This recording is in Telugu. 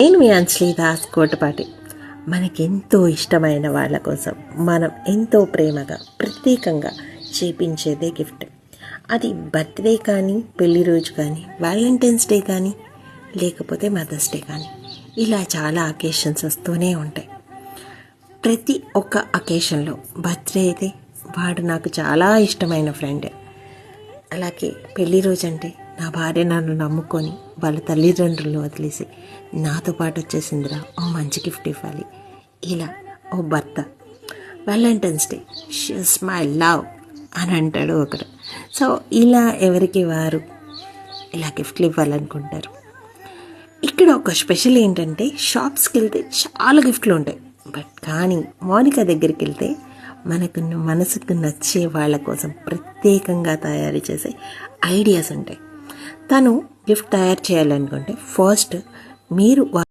నేను మీ అంజలి దాస్ కోటపాటి. మనకెంతో ఇష్టమైన వాళ్ళ కోసం మనం ఎంతో ప్రేమగా ప్రత్యేకంగా చేపించేదే గిఫ్ట్. అది బర్త్డే కానీ, పెళ్లి రోజు కానీ, వ్యాలంటైన్స్ డే కానీ, లేకపోతే మదర్స్ డే కానీ, ఇలా చాలా అకేషన్స్ వస్తూనే ఉంటాయి. ప్రతి ఒక్క అకేషన్లో బర్త్డే అయితే వాడు నాకు చాలా ఇష్టమైన ఫ్రెండ్, అలాగే పెళ్లి రోజు అంటే నా భార్య నన్ను నమ్ముకొని వాళ్ళ తల్లిదండ్రులను వదిలేసి నాతో పాటు వచ్చేసిందిరా, ఓ మంచి గిఫ్ట్ ఇవ్వాలి. ఇలా ఓ భర్త Valentine's day she's my love అని అంటాడు ఒకరు. సో ఇలా ఎవరికి వారు ఇలా గిఫ్ట్లు ఇవ్వాలనుకుంటారు. ఇక్కడ ఒక స్పెషల్ ఏంటంటే, షాప్స్కి వెళ్తే చాలా గిఫ్ట్లు ఉంటాయి, బట్ కానీ మౌనిక దగ్గరికి వెళ్తే మనసుకు నచ్చే వాళ్ళ కోసం ప్రత్యేకంగా తయారు చేసే ఐడియాస్ ఉంటాయి. తను గిఫ్ట్ తయారు చేయాలనుకుంటే ఫస్ట్ మీరు